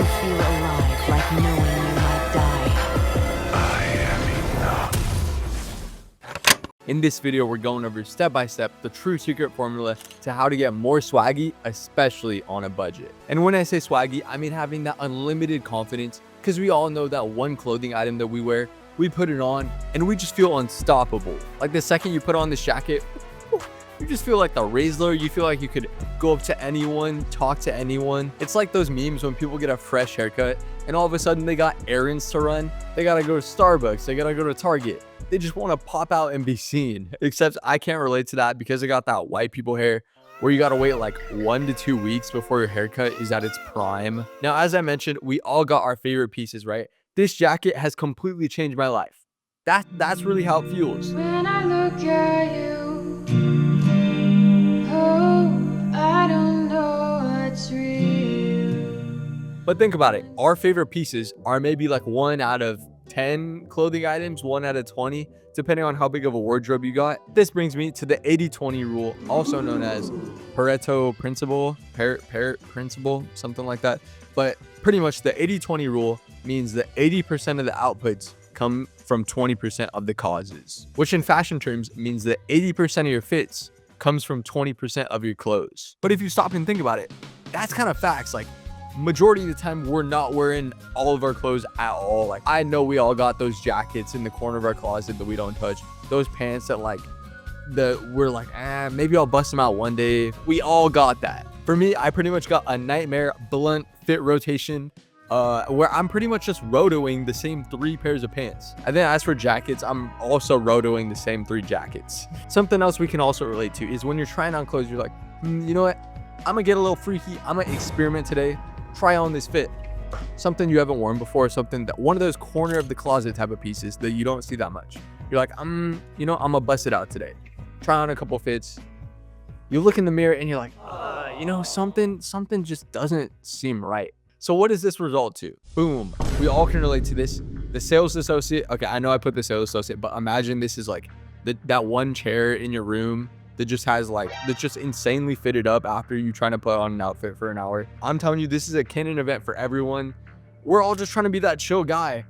you feel alive, like knowing you might die. I am enough. In this video, we're going over step by step the true secret formula to how to get more swaggy, especially on a budget. And when I say swaggy, I mean having that unlimited confidence, because we all know that one clothing item that we wear, we put it on and we just feel unstoppable. Like the second you put on this jacket, you just feel like the Rizzler. You feel like you could go up to anyone, talk to anyone. It's like those memes when people get a fresh haircut and all of a sudden they got errands to run. They gotta go to Starbucks, they gotta go to Target. They just want to pop out and be seen. Except I can't relate to that because I got that white people hair where you gotta wait like 1 to 2 weeks before your haircut is at its prime. Now, as I mentioned, we all got our favorite pieces, right? This jacket has completely changed my life. That's really how it feels. When I look at you, oh, I don't know what's real. But think about it. Our favorite pieces are maybe like 1 out of 10 clothing items, 1 out of 20, depending on how big of a wardrobe you got. This brings me to the 80-20 rule, also known as Pareto principle, principle, something like that. But pretty much the 80-20 rule means that 80% of the outputs come from 20% of the causes, which in fashion terms means that 80% of your fits comes from 20% of your clothes. But if you stop and think about it, that's kind of facts. Like, majority of the time we're not wearing all of our clothes at all. Like, I know we all got those jackets in the corner of our closet that we don't touch, those pants that we're like, maybe I'll bust them out one day. We all got that. For me, I pretty much got a nightmare blunt fit rotation where I'm pretty much just rotoing the same 3 pairs of pants. And then as for jackets, I'm also rotoing the same 3 jackets. Something else we can also relate to is when you're trying on clothes, you're like, you know what, I'm gonna get a little freaky, I'm gonna experiment today, try on this fit, something you haven't worn before, something that one of those corner of the closet type of pieces that you don't see that much. You're like, I'm gonna bust it out today, try on a couple fits. You look in the mirror and you're like, something just doesn't seem right. So what does this result to? Boom, we all can relate to this. The sales associate, okay, I know I put the sales associate, but imagine this is like that one chair in your room that just has that's just insanely fitted up after you trying to put on an outfit for an hour. I'm telling you, this is a canon event for everyone. We're all just trying to be that chill guy,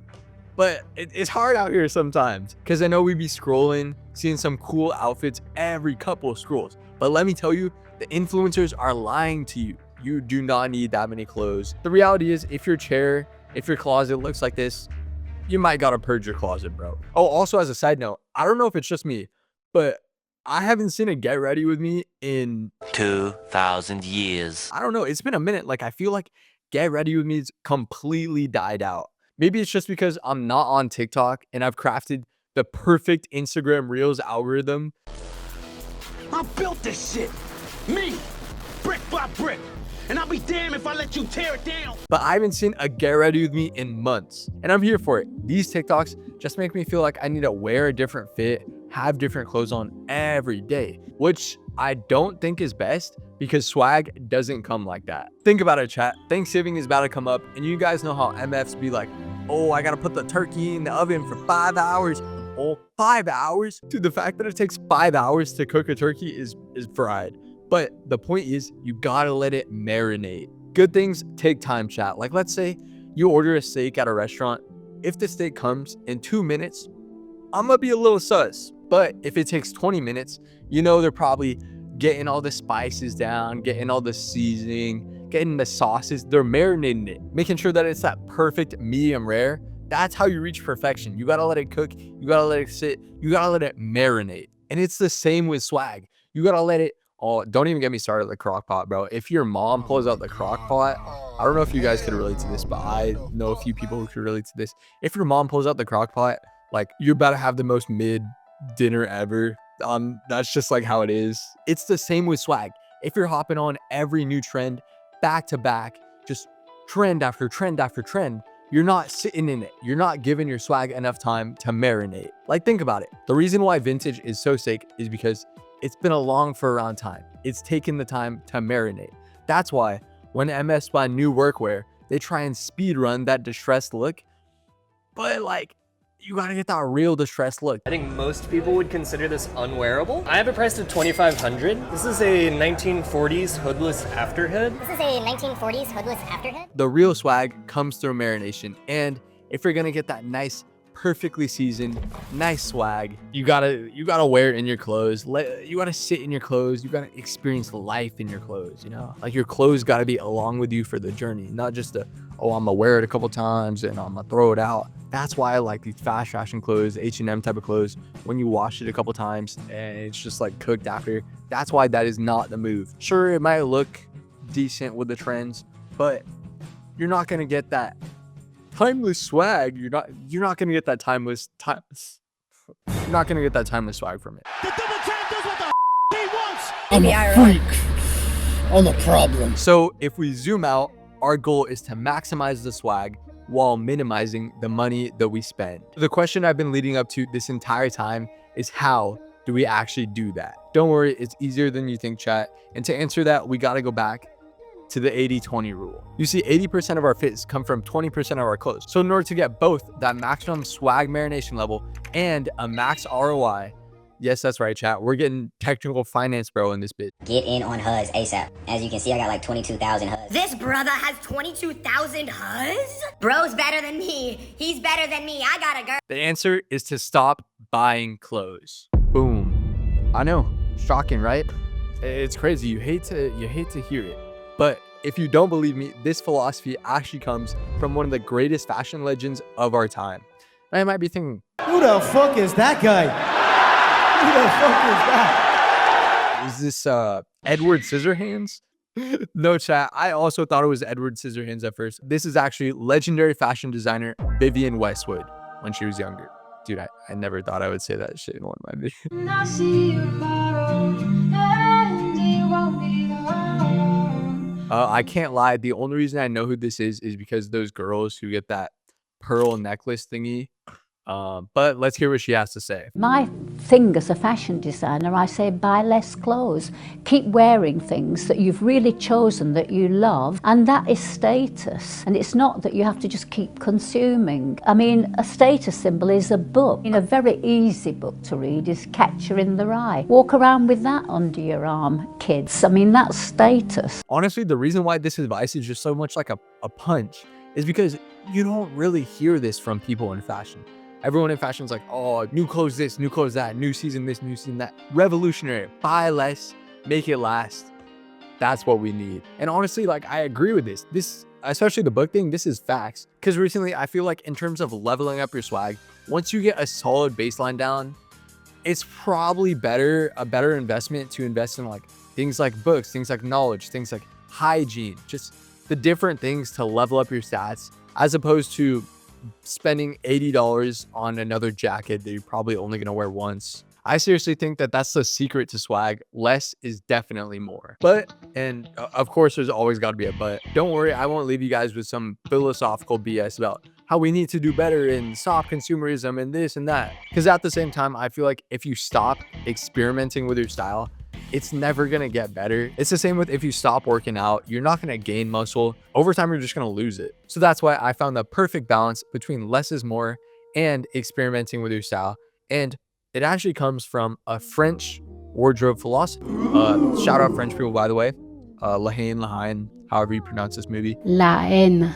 but it's hard out here sometimes, because I know we be scrolling, seeing some cool outfits every couple of scrolls. But let me tell you, the influencers are lying to you. You do not need that many clothes. The reality is, if your closet looks like this, you might gotta purge your closet, bro. Oh, also as a side note, I don't know if it's just me, but I haven't seen a get ready with me in 2,000 years. I don't know. It's been a minute. Like, I feel like get ready with me's completely died out. Maybe it's just because I'm not on TikTok and I've crafted the perfect Instagram Reels algorithm. I built this shit. Me. Brick by brick. And I'll be damned if I let you tear it down. But I haven't seen a get ready with me in months. And I'm here for it. These TikToks just make me feel like I need to wear a different fit, have different clothes on every day, which I don't think is best, because swag doesn't come like that. Think about it, chat. Thanksgiving is about to come up, and you guys know how MFs be like, oh, I gotta put the turkey in the oven for 5 hours. Oh, 5 hours? Dude, the fact that it takes 5 hours to cook a turkey is fried. But the point is, you gotta let it marinate. Good things take time, chat. Like, let's say you order a steak at a restaurant. If the steak comes in 2 minutes, I'm gonna be a little sus. But if it takes 20 minutes, you know they're probably getting all the spices down, getting all the seasoning, getting the sauces. They're marinating it, making sure that it's that perfect medium rare. That's how you reach perfection. You gotta let it cook. You gotta let it sit. You gotta let it marinate. And it's the same with swag. You gotta let it. Oh, don't even get me started with the crock pot, bro. If your mom pulls out the crock pot, I don't know if you guys could relate to this, but I know a few people who could relate to this. If your mom pulls out the crock pot, like, you're about to have the most mid dinner ever. That's just like how it is. It's the same with swag. If you're hopping on every new trend back to back, just trend after trend after trend, you're not sitting in it. You're not giving your swag enough time to marinate. Like, think about it. The reason why vintage is so sick is because it's been along for around time. It's taken the time to marinate. That's why when MS buy new workwear, they try and speed run that distressed look. But like, you gotta get that real distressed look. I think most people would consider this unwearable. I have it priced at $2,500. This is a 1940s hoodless afterhood. This is a 1940s hoodless afterhood. The real swag comes through marination, and if you're gonna get that nice, perfectly seasoned, nice swag, you gotta wear it in your clothes. You gotta sit in your clothes. You gotta experience life in your clothes. You know, like your clothes gotta be along with you for the journey, not just I'm gonna wear it a couple times and I'm gonna throw it out. That's why I like these fast fashion clothes, H&M type of clothes. When you wash it a couple times and it's just like cooked after, that's why that is not the move. Sure, it might look decent with the trends, but you're not gonna get that timeless swag. You're not gonna get that timeless You're not gonna get that timeless swag from it. The double champ does what the he wants. I'm a freak. I'm a problem. So if we zoom out, our goal is to maximize the swag while minimizing the money that we spend. The question I've been leading up to this entire time is, how do we actually do that? Don't worry, it's easier than you think, chat. And to answer that, we gotta go back to the 80-20 rule. You see, 80% of our fits come from 20% of our clothes. So in order to get both that maximum swag marination level and a max ROI, yes, that's right, chat, we're getting technical finance bro in this bit. Get in on HUDs ASAP. As you can see, I got like 22,000 HUDs. This brother has 22,000 HUDs? Bro's better than me. He's better than me. I got a girl. The answer is to stop buying clothes. Boom. I know, shocking, right? It's crazy. You hate to hear it. But if you don't believe me, this philosophy actually comes from one of the greatest fashion legends of our time. Now you might be thinking, who the fuck is that guy? Who the fuck is that? is this Edward Scissorhands? No, chat, I also thought it was Edward Scissorhands at first. This is actually legendary fashion designer Vivienne Westwood when she was younger. Dude, I never thought I would say that shit in one of my videos. And I'll see you tomorrow, and it won't be long. I can't lie. The only reason I know who this is because those girls who get that pearl necklace thingy. But let's hear what she has to say. My thing as a fashion designer, I say buy less clothes. Keep wearing things that you've really chosen, that you love, and that is status. And it's not that you have to just keep consuming. I mean, a status symbol is a book. A very easy book to read is Catcher in the Rye. Walk around with that under your arm, kids. I mean, that's status. Honestly, the reason why this advice is just so much like a punch is because you don't really hear this from people in fashion. Everyone in fashion is like, oh, new clothes this, new clothes that, new season this, new season that. Revolutionary. Buy less, make it last. That's what we need. And honestly, like, I agree with this. This, especially the book thing, this is facts. Because recently, I feel like in terms of leveling up your swag, once you get a solid baseline down, it's probably a better investment to invest in like things like books, things like knowledge, things like hygiene, just the different things to level up your stats, as opposed to spending $80 on another jacket that you're probably only going to wear once. I seriously think that that's the secret to swag. Less is definitely more. But, and of course, there's always got to be a but. Don't worry, I won't leave you guys with some philosophical BS about how we need to do better in soft consumerism and this and that. Because at the same time, I feel like if you stop experimenting with your style, it's never gonna get better. It's the same with if you stop working out, you're not gonna gain muscle. Over time, you're just gonna lose it. So that's why I found the perfect balance between less is more and experimenting with your style. And it actually comes from a French wardrobe philosophy. Shout out French people, by the way. La Haine, however you pronounce this movie. La haine.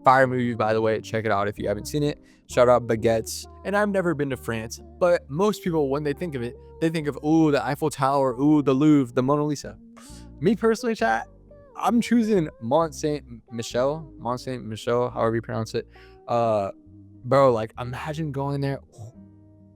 Fire movie, by the way. Check it out if you haven't seen it. Shout out baguettes. And I've never been to France, but most people, when they think of it, they think of, ooh, the Eiffel Tower, ooh, the Louvre, the Mona Lisa. Me personally, chat, I'm choosing Mont Saint Michel, however you pronounce it. Bro, like, imagine going there. Oh,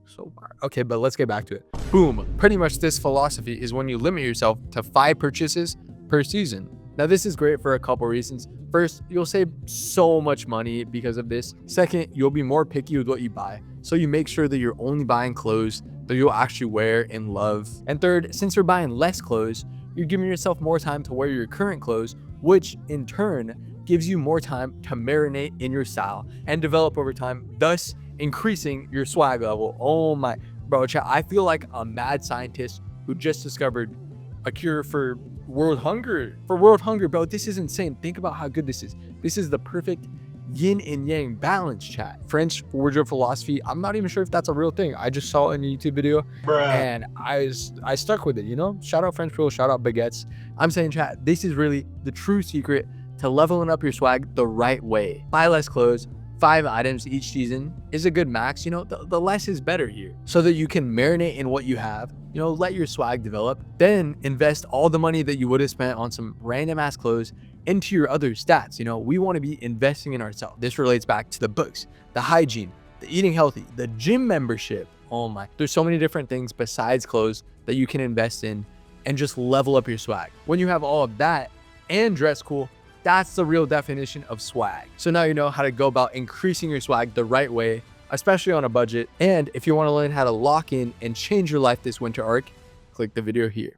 so far. Okay, but let's get back to it. Boom. Pretty much this philosophy is when you limit yourself to 5 purchases per season. Now, this is great for a couple reasons. First, you'll save so much money because of this. Second, you'll be more picky with what you buy. So you make sure that you're only buying clothes that you'll actually wear and love. And third, since you're buying less clothes, you're giving yourself more time to wear your current clothes, which in turn gives you more time to marinate in your style and develop over time, thus increasing your swag level. Oh my, bro, chat, I feel like a mad scientist who just discovered a cure for world hunger. Bro, this is insane. Think about how good this is. This is the perfect yin and yang balance, chat. French wardrobe philosophy, I'm not even sure if that's a real thing. I just saw it in a YouTube video and I stuck with it, you know? Shout out French people, shout out baguettes. I'm saying, chat, this is really the true secret to leveling up your swag the right way. Buy less clothes, 5 items each season is a good max. You know, the less is better here, so that you can marinate in what you have, you know, let your swag develop, then invest all the money that you would have spent on some random ass clothes into your other stats. You know, we want to be investing in ourselves. This relates back to the books, the hygiene, the eating healthy, the gym membership. Oh my, there's so many different things besides clothes that you can invest in and just level up your swag. When you have all of that and dress cool, that's the real definition of swag. So now you know how to go about increasing your swag the right way, especially on a budget. And if you want to learn how to lock in and change your life this winter arc, click the video here.